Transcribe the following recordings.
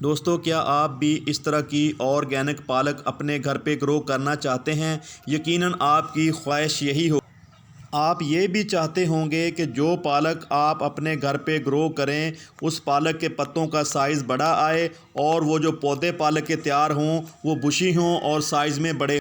दोस्तों, क्या आप भी इस तरह की ऑर्गेनिक पालक अपने घर पे ग्रो करना चाहते हैं? यकीनन आपकी ख्वाहिश यही हो। आप ये भी चाहते होंगे कि जो पालक आप अपने घर पे ग्रो करें उस पालक के पत्तों का साइज़ बड़ा आए और वो जो पौधे पालक के तैयार हों वो बुशी हों और साइज़ में बड़े,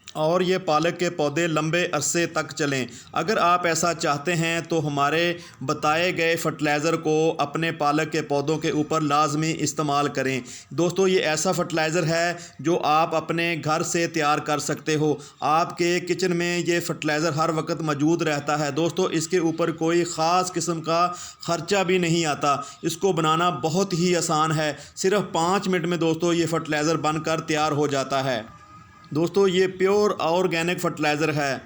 और ये पालक के पौधे लंबे अरसे तक चलें। अगर आप ऐसा चाहते हैं तो हमारे बताए गए फर्टिलाइज़र को अपने पालक के पौधों के ऊपर लाजमी इस्तेमाल करें। दोस्तों, ये ऐसा फर्टिलाइज़र है जो आप अपने घर से तैयार कर सकते हो। आपके किचन में ये फर्टिलाइज़र हर वक्त मौजूद रहता है। दोस्तों, इसके ऊपर कोई ख़ास किस्म का ख़र्चा भी नहीं आता। इसको बनाना बहुत ही आसान है। सिर्फ 5 मिनट में दोस्तों ये फर्टिलाइज़र बनकर तैयार हो जाता है। दोस्तों, ये प्योर ऑर्गेनिक फर्टिलाइज़र है।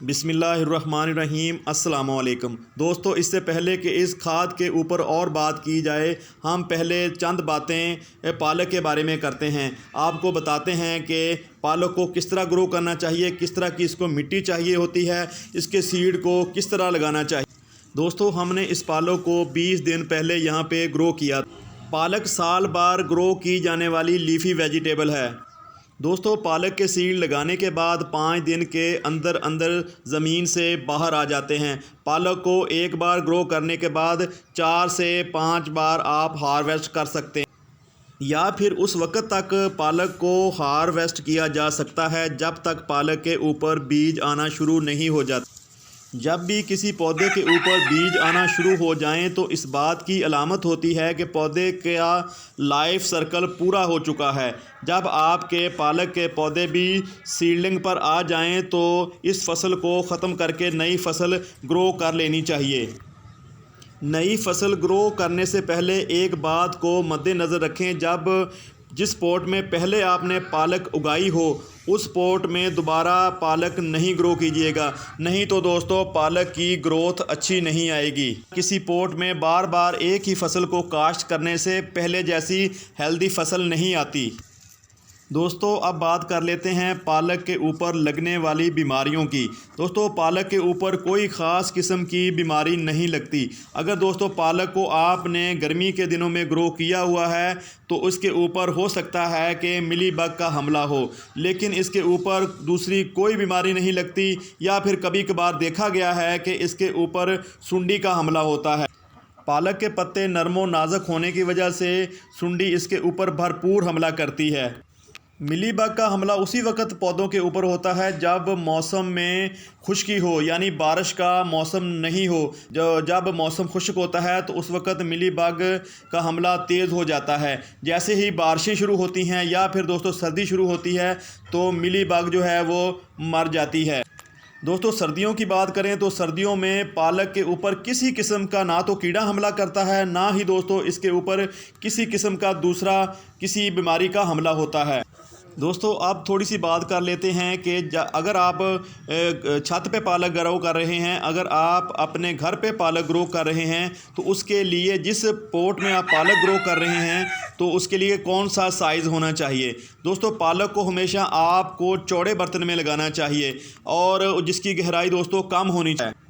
बिस्मिल्लाहिर्रहमानिर्रहीम, अस्सलाम वालेकुम। दोस्तों, इससे पहले कि इस खाद के ऊपर और बात की जाए, हम पहले चंद बातें पालक के बारे में करते हैं। आपको बताते हैं कि पालक को किस तरह ग्रो करना चाहिए, किस तरह की इसको मिट्टी चाहिए होती है, इसके सीड को किस तरह लगाना चाहिए। दोस्तों, हमने इस पालक को 20 दिन पहले यहाँ पे ग्रो किया। पालक साल बार ग्रो की जाने वाली लीफी वेजिटेबल है। दोस्तों, पालक के सीड लगाने के बाद 5 दिन के अंदर अंदर ज़मीन से बाहर आ जाते हैं। पालक को एक बार ग्रो करने के बाद 4 से 5 बार आप हार्वेस्ट कर सकते हैं, या फिर उस वक्त तक पालक को हार्वेस्ट किया जा सकता है जब तक पालक के ऊपर बीज आना शुरू नहीं हो जाता। जब भी किसी पौधे के ऊपर बीज आना शुरू हो जाएं तो इस बात की अलामत होती है कि पौधे का लाइफ सर्कल पूरा हो चुका है। जब आपके पालक के पौधे भी सीडलिंग पर आ जाएं तो इस फसल को ख़त्म करके नई फसल ग्रो कर लेनी चाहिए। नई फसल ग्रो करने से पहले एक बात को मद्देनज़र रखें, जब जिस पॉट में पहले आपने पालक उगाई हो उस पॉट में दोबारा पालक नहीं ग्रो कीजिएगा, नहीं तो दोस्तों पालक की ग्रोथ अच्छी नहीं आएगी। किसी पॉट में बार बार एक ही फसल को काश्त करने से पहले जैसी हेल्दी फसल नहीं आती। दोस्तों, अब बात कर लेते हैं पालक के ऊपर लगने वाली बीमारियों की। दोस्तों, पालक के ऊपर कोई ख़ास किस्म की बीमारी नहीं लगती। अगर दोस्तों पालक को आपने गर्मी के दिनों में ग्रो किया हुआ है तो उसके ऊपर हो सकता है कि मिलीबग का हमला हो, लेकिन इसके ऊपर दूसरी कोई बीमारी नहीं लगती। या फिर कभी कभार देखा गया है कि इसके ऊपर सुंडी का हमला होता है। पालक के पत्ते नरम व नाजुक होने की वजह से सुंडी इसके ऊपर भरपूर हमला करती है। मिलीबग का हमला उसी वक्त पौधों के ऊपर होता है जब मौसम में खुश्की हो, यानी बारिश का मौसम नहीं हो। जब मौसम खुश्क होता है तो उस वक्त मिलीबग का हमला तेज़ हो जाता है। जैसे ही बारिशें शुरू होती हैं या फिर दोस्तों सर्दी शुरू होती है तो मिलीबग जो है वो मर जाती है। दोस्तों, सर्दियों की बात करें तो सर्दियों में पालक के ऊपर किसी किस्म का ना तो कीड़ा हमला करता है, ना ही दोस्तों इसके ऊपर किसी किस्म का दूसरा किसी बीमारी का हमला होता है। दोस्तों, अब थोड़ी सी बात कर लेते हैं कि अगर आप छत पे पालक ग्रो कर रहे हैं, अगर आप अपने घर पे पालक ग्रो कर रहे हैं तो उसके लिए जिस पॉट में आप पालक ग्रो कर रहे हैं तो उसके लिए कौन सा साइज़ होना चाहिए। दोस्तों, पालक को हमेशा आपको चौड़े बर्तन में लगाना चाहिए और जिसकी गहराई दोस्तों कम होनी चाहिए।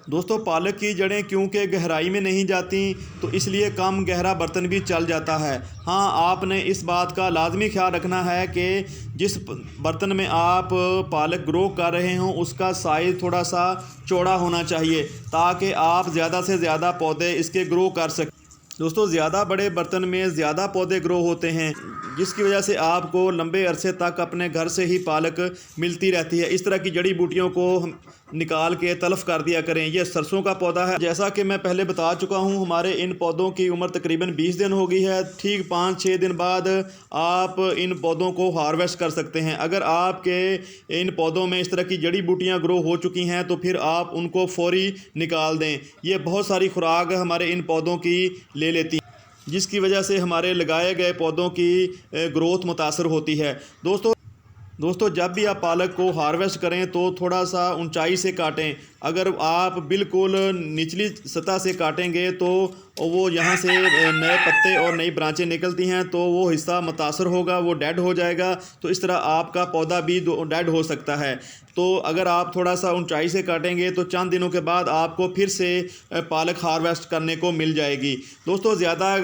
दोस्तों, पालक की जड़ें क्योंकि गहराई में नहीं जाती तो इसलिए कम गहरा बर्तन भी चल जाता है। हाँ, आपने इस बात का लाजमी ख्याल रखना है कि जिस बर्तन में आप पालक ग्रो कर रहे हों उसका साइज़ थोड़ा सा चौड़ा होना चाहिए ताकि आप ज़्यादा से ज़्यादा पौधे इसके ग्रो कर सकें। दोस्तों, ज़्यादा बड़े बर्तन में ज़्यादा पौधे ग्रो होते हैं, जिसकी वजह से आपको लंबे अरसे तक अपने घर से ही पालक मिलती रहती है। इस तरह की जड़ी बूटियों को निकाल के तलफ़ कर दिया करें। यह सरसों का पौधा है। जैसा कि मैं पहले बता चुका हूं, हमारे इन पौधों की उम्र तकरीबन 20 दिन हो गई है। ठीक 5-6 दिन बाद आप इन पौधों को हार्वेस्ट कर सकते हैं। अगर आपके इन पौधों में इस तरह की जड़ी बूटियाँ ग्रो हो चुकी हैं तो फिर आप उनको फौरी निकाल दें। ये बहुत सारी खुराक हमारे इन पौधों की ले लेती है, जिसकी वजह से हमारे लगाए गए पौधों की ग्रोथ मुतासर होती है। दोस्तों, जब भी आप पालक को हार्वेस्ट करें तो थोड़ा सा ऊंचाई से काटें अगर आप बिल्कुल निचली सतह से काटेंगे तो वो यहाँ से नए पत्ते और नई ब्रांचें निकलती हैं, तो वो हिस्सा मुतासर होगा, वो डेड हो जाएगा। तो इस तरह आपका पौधा भी डेड हो सकता है। तो अगर आप थोड़ा सा ऊंचाई से काटेंगे तो चंद दिनों के बाद आपको फिर से पालक हार्वेस्ट करने को मिल जाएगी। दोस्तों, ज़्यादा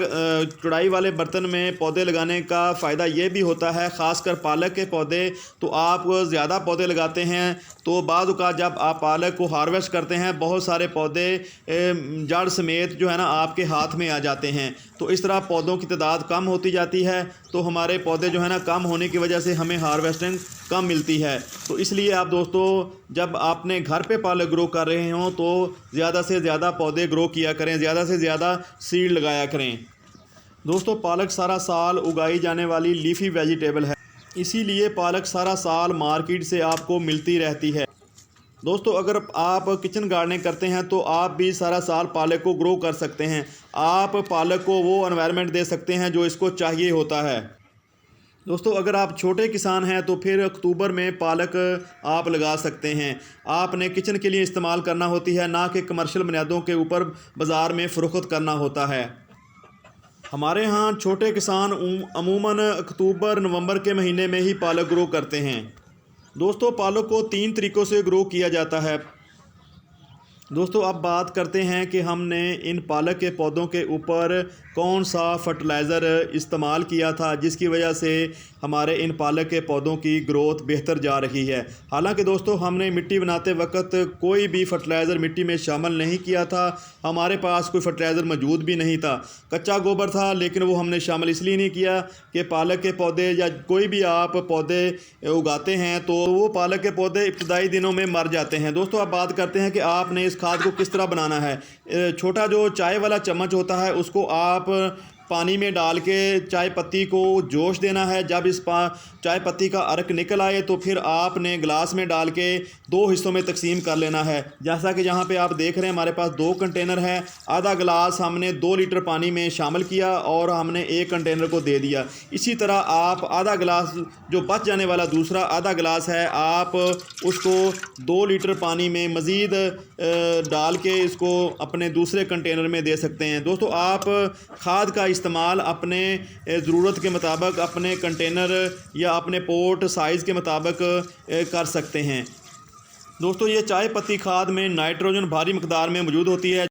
चौड़ाई वाले बर्तन में पौधे लगाने का फ़ायदा ये भी होता है, ख़ासकर पालक के पौधे। तो आप ज़्यादा पौधे लगाते हैं तो बाद का जब आप पालक को हार्वेस्ट करते हैं, बहुत सारे पौधे जड़ समेत जो है ना आपके हाथ में आ जाते हैं। तो इस तरह पौधों की तादाद कम होती जाती है, तो हमारे पौधे जो है ना कम होने की वजह से हमें हार्वेस्टिंग कम मिलती है। तो इसलिए आप दोस्तों, जब आपने घर पे पालक ग्रो कर रहे हों तो ज़्यादा से ज़्यादा पौधे ग्रो किया करें, ज़्यादा से ज़्यादा सीड लगाया करें। दोस्तों, पालक सारा साल उगाई जाने वाली लीफी वेजिटेबल है, इसीलिए पालक सारा साल मार्केट से आपको मिलती रहती है। दोस्तों, अगर आप किचन गार्डनिंग करते हैं तो आप भी सारा साल पालक को ग्रो कर सकते हैं। आप पालक को वो एनवायरनमेंट दे सकते हैं जो इसको चाहिए होता है। दोस्तों, अगर आप छोटे किसान हैं तो फिर अक्टूबर में पालक आप लगा सकते हैं। आपने किचन के लिए इस्तेमाल करना होती है, ना कि कमर्शियल बुनियादों के ऊपर बाज़ार में फ़रोख्त करना होता है। हमारे यहाँ छोटे किसान अमूमन अक्टूबर नवंबर के महीने में ही पालक ग्रो करते हैं। दोस्तों, पालक को 3 तरीक़ों से ग्रो किया जाता है। दोस्तों, अब बात करते हैं कि हमने इन पालक के पौधों के ऊपर कौन सा फर्टिलाइज़र इस्तेमाल किया था जिसकी वजह से हमारे इन पालक के पौधों की ग्रोथ बेहतर जा रही है। हालांकि दोस्तों, हमने मिट्टी बनाते वक्त कोई भी फर्टिलाइज़र मिट्टी में शामिल नहीं किया था। हमारे पास कोई फर्टिलाइज़र मौजूद भी नहीं था, कच्चा गोबर था, लेकिन वो हमने शामिल इसलिए नहीं किया कि पालक के पौधे या कोई भी आप पौधे उगाते हैं तो वो पालक के पौधे इब्तदाई दिनों में मर जाते हैं। दोस्तों, अब बात करते हैं कि आपने इस खाद को किस तरह बनाना है। छोटा जो चाय वाला चम्मच होता है उसको आप पानी में डाल के चाय पत्ती को जोश देना है। जब इस चाय पत्ती का अर्क निकल आए तो फिर आपने गिलास में डाल के 2 हिस्सों में तकसीम कर लेना है। जैसा कि यहाँ पे आप देख रहे हैं, हमारे पास 2 कंटेनर है। आधा गिलास हमने 2 लीटर पानी में शामिल किया और हमने 1 कंटेनर को दे दिया। इसी तरह आप आधा गिलास जो बच जाने वाला दूसरा आधा गिलास है, आप उसको 2 लीटर पानी में मज़ीद डाल के इसको अपने दूसरे कंटेनर में दे सकते हैं। दोस्तों, आप खाद का इस्तेमाल अपने ज़रूरत के मुताबिक अपने कंटेनर या अपने पोट साइज़ के मुताबिक कर सकते हैं। दोस्तों, ये चाय पत्ती खाद में नाइट्रोजन भारी मकदार में मौजूद होती है।